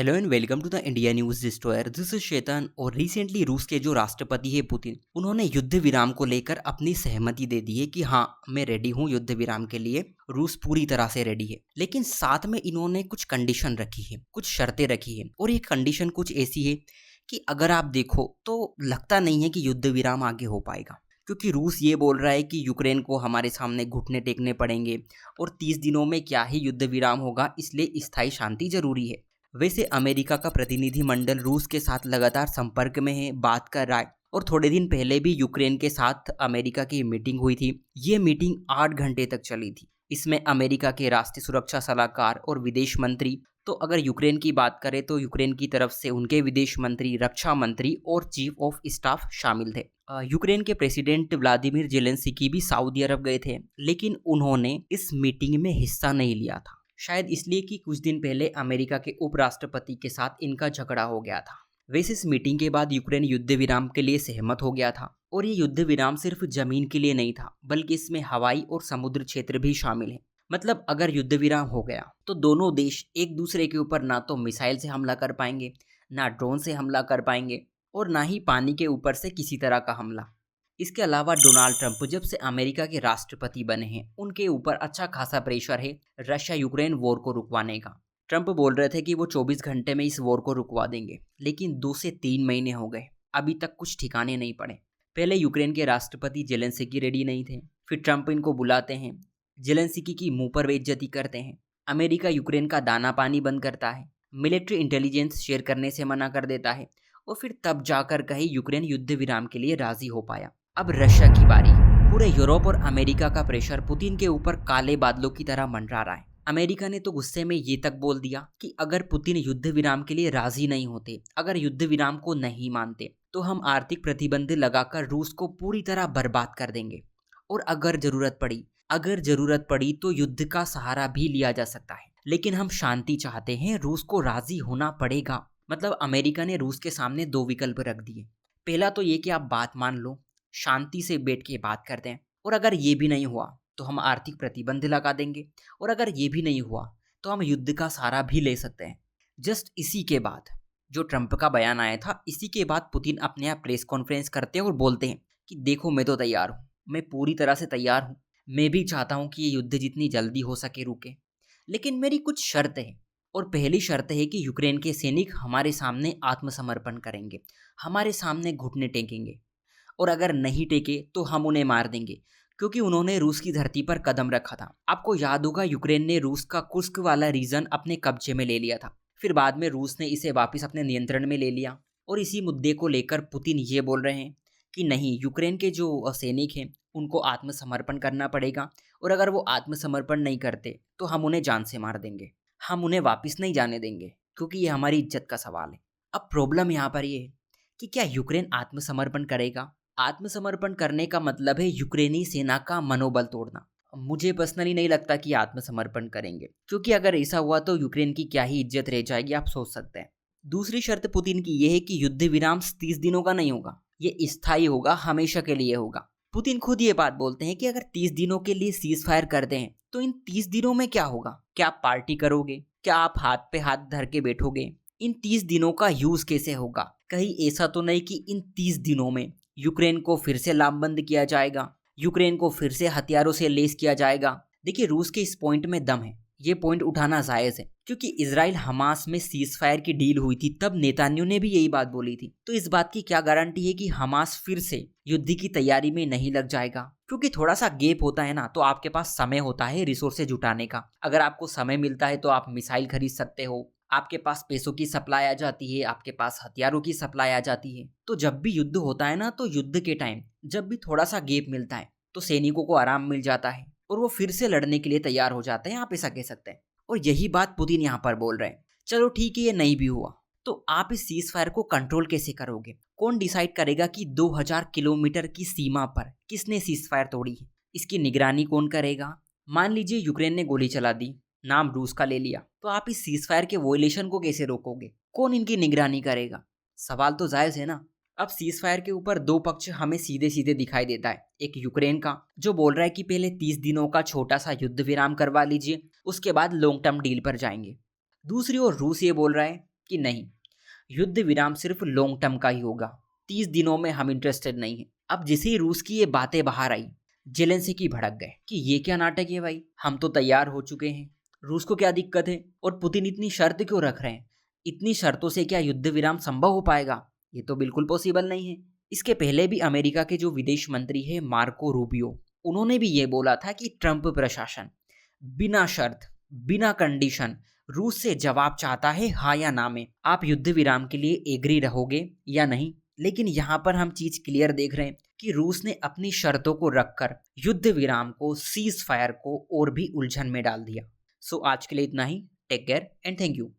Hello and welcome to the India news destroyer. This is शेतन। और recently रूस के जो राष्ट्रपति है पुतिन, उन्होंने युद्ध विराम को लेकर अपनी सहमति दे दी है कि हाँ, मैं रेडी हूँ युद्ध विराम के लिए। रूस पूरी तरह से रेडी है, लेकिन साथ में इन्होंने कुछ कंडीशन रखी है, कुछ शर्तें रखी है। और ये कंडीशन कुछ ऐसी है कि अगर आप देखो तो लगता नहीं है कि युद्ध विराम आगे हो पाएगा, क्योंकि रूस ये बोल रहा है कि यूक्रेन को हमारे सामने घुटने टेकने पड़ेंगे और 30 दिनों में क्या ही युद्ध विराम होगा, इसलिए स्थायी शांति जरूरी है। वैसे अमेरिका का प्रतिनिधिमंडल रूस के साथ लगातार संपर्क में है, बात कर रहा है। और थोड़े दिन पहले भी यूक्रेन के साथ अमेरिका की मीटिंग हुई थी। ये मीटिंग 8 घंटे तक चली थी। इसमें अमेरिका के राष्ट्रीय सुरक्षा सलाहकार और विदेश मंत्री, तो अगर यूक्रेन की बात करें तो यूक्रेन की तरफ से उनके विदेश मंत्री, रक्षा मंत्री और चीफ ऑफ स्टाफ शामिल थे। यूक्रेन के प्रेसिडेंट व्लादिमीर जेलेंस्की भी सऊदी अरब गए थे, लेकिन उन्होंने इस मीटिंग में हिस्सा नहीं लिया था। शायद इसलिए कि कुछ दिन पहले अमेरिका के उपराष्ट्रपति के साथ इनका झगड़ा हो गया था। वैसे इस मीटिंग के बाद यूक्रेन युद्ध विराम के लिए सहमत हो गया था। और ये युद्ध विराम सिर्फ जमीन के लिए नहीं था, बल्कि इसमें हवाई और समुद्र क्षेत्र भी शामिल है। मतलब अगर युद्ध विराम हो गया तो दोनों देश एक दूसरे के ऊपर ना तो मिसाइल से हमला कर पाएंगे, ना ड्रोन से हमला कर पाएंगे, और ना ही पानी के ऊपर से किसी तरह का हमला। इसके अलावा डोनाल्ड ट्रंप जब से अमेरिका के राष्ट्रपति बने हैं, उनके ऊपर अच्छा खासा प्रेशर है रशिया यूक्रेन वॉर को रुकवाने का। ट्रंप बोल रहे थे कि वो 24 घंटे में इस वॉर को रुकवा देंगे, लेकिन 2 से 3 महीने हो गए, अभी तक कुछ ठिकाने नहीं पड़े। पहले यूक्रेन के राष्ट्रपति जेलेंस्की रेडी नहीं थे, फिर ट्रंप इनको बुलाते हैं, जेलेंस्की की मुंह पर बेइज्जती करते हैं, अमेरिका यूक्रेन का दाना पानी बंद करता है, मिलिट्री इंटेलिजेंस शेयर करने से मना कर देता है, और फिर तब जाकर कहीं यूक्रेन युद्ध विराम के लिए राजी हो पाया। अब रशिया की बारी। पूरे यूरोप और अमेरिका का प्रेशर पुतिन के ऊपर काले बादलों की तरह मंडरा रहा है। अमेरिका ने तो गुस्से में ये तक बोल दिया कि अगर पुतिन युद्ध विराम के लिए राजी नहीं होते, अगर युद्ध विराम को नहीं मानते, तो हम आर्थिक प्रतिबंध लगाकर रूस को पूरी तरह बर्बाद कर देंगे। और अगर जरूरत पड़ी तो युद्ध का सहारा भी लिया जा सकता है, लेकिन हम शांति चाहते हैं, रूस को राजी होना पड़ेगा। मतलब अमेरिका ने रूस के सामने 2 विकल्प रख दिए। पहला तो ये कि आप बात मान लो, शांति से बैठ के बात करते हैं, और अगर ये भी नहीं हुआ तो हम आर्थिक प्रतिबंध लगा देंगे, और अगर ये भी नहीं हुआ तो हम युद्ध का सहारा भी ले सकते हैं। जस्ट इसी के बाद जो ट्रंप का बयान आया था, इसी के बाद पुतिन अपने आप प्रेस कॉन्फ्रेंस करते हैं और बोलते हैं कि देखो, मैं तो तैयार हूँ, मैं पूरी तरह से तैयार हूँ, मैं भी चाहता हूँ कि ये युद्ध जितनी जल्दी हो सके रुके, लेकिन मेरी कुछ शर्त है। और पहली शर्त है कि यूक्रेन के सैनिक हमारे सामने आत्मसमर्पण करेंगे, हमारे सामने घुटने टेकेंगे, और अगर नहीं टेके तो हम उन्हें मार देंगे, क्योंकि उन्होंने रूस की धरती पर कदम रखा था। आपको याद होगा, यूक्रेन ने रूस का कुर्स्क वाला रीजन अपने कब्जे में ले लिया था, फिर बाद में रूस ने इसे वापस अपने नियंत्रण में ले लिया। और इसी मुद्दे को लेकर पुतिन ये बोल रहे हैं कि नहीं, यूक्रेन के जो सैनिक हैं उनको आत्मसमर्पण करना पड़ेगा, और अगर वो आत्मसमर्पण नहीं करते तो हम उन्हें जान से मार देंगे, हम उन्हें वापस नहीं जाने देंगे, क्योंकि ये हमारी इज्जत का सवाल है। अब प्रॉब्लम यहाँ पर ये है कि क्या यूक्रेन आत्मसमर्पण करेगा? आत्मसमर्पण करने का मतलब है यूक्रेनी सेना का मनोबल तोड़ना। मुझे पर्सनली नहीं लगता कि आत्मसमर्पण करेंगे, क्योंकि अगर ऐसा हुआ तो यूक्रेन की क्या ही इज्जत रह जाएगी, आप सोच सकते हैं। दूसरी शर्त पुतिन की यह है कि युद्ध विराम 30 दिनों का नहीं होगा, ये स्थायी होगा, हमेशा के लिए होगा। पुतिन खुद ये बात बोलते हैं कि अगर 30 दिनों के लिए सीज फायर करते हैं तो इन 30 दिनों में क्या होगा? क्या आप पार्टी करोगे? क्या आप हाथ पे हाथ धर के बैठोगे? इन 30 दिनों का यूज कैसे होगा? कहीं ऐसा तो नहीं कि इन 30 दिनों में यूक्रेन को फिर से लामबंद किया जाएगा, यूक्रेन को फिर से हथियारों से लैस किया जाएगा? देखिए, रूस के इस पॉइंट में दम है, ये पॉइंट उठाना जायज है, क्योंकि इजराइल हमास में सीज फायर की डील हुई थी, तब नेतान्याहू ने भी यही बात बोली थी। तो इस बात की क्या गारंटी है कि हमास फिर से युद्ध की तैयारी में नहीं लग जाएगा? क्योंकि थोड़ा सा गैप होता है ना, तो आपके पास समय होता है रिसोर्सेज जुटाने का। अगर आपको समय मिलता है तो आप मिसाइल खरीद सकते हो, आपके पास पैसों की सप्लाई आ जाती है, आपके पास हथियारों की सप्लाई आ जाती है। तो जब भी युद्ध होता है ना, तो युद्ध के टाइम जब भी थोड़ा सा गैप मिलता है तो सैनिकों को आराम मिल जाता है और वो फिर से लड़ने के लिए तैयार हो जाते हैं, आप ऐसा कह सकते हैं। और यही बात पुतिन यहाँ पर बोल रहे हैं। चलो ठीक है, ये नहीं भी हुआ तो आप इस सीज फायर को कंट्रोल कैसे करोगे? कौन डिसाइड करेगा कि 2000 किलोमीटर की सीमा पर किसने सीज फायर तोड़ी है? इसकी निगरानी कौन करेगा? मान लीजिए यूक्रेन ने गोली चला दी, नाम रूस का ले लिया, तो आप इस सीज फायर के वोलेशन को कैसे रोकोगे? कौन इनकी निगरानी करेगा? सवाल तो जायज है ना। अब सीज फायर के ऊपर 2 पक्ष हमें सीधे सीधे दिखाई देता है। एक यूक्रेन का, जो बोल रहा है कि पहले 30 दिनों का छोटा सा युद्ध विराम करवा लीजिए, उसके बाद लॉन्ग टर्म डील पर जाएंगे। दूसरी ओर रूस ये बोल रहा है कि नहीं, युद्ध विराम सिर्फ लॉन्ग टर्म का ही होगा, 30 दिनों में हम इंटरेस्टेड नहीं है। अब जैसे ही रूस की ये बातें बाहर आई, जेलेंस्की भड़क गए कि ये क्या नाटक है भाई, हम तो तैयार हो चुके हैं, रूस को क्या दिक्कत है, और पुतिन इतनी शर्त क्यों रख रहे हैं, इतनी शर्तों से क्या युद्ध विराम संभव हो पाएगा, ये तो बिल्कुल पॉसिबल नहीं है। इसके पहले भी अमेरिका के जो विदेश मंत्री है मार्को रूबियो, उन्होंने भी ये बोला था कि ट्रंप प्रशासन बिना शर्त, बिना कंडीशन रूस से जवाब चाहता है हाँ या ना में, आप युद्ध विराम के लिए एग्री रहोगे या नहीं। लेकिन यहाँ पर हम चीज क्लियर देख रहे हैं कि रूस ने अपनी शर्तों को रखकर युद्ध विराम को, सीज फायर को और भी उलझन में डाल दिया। सो आज के लिए इतना ही। Take care and thank you.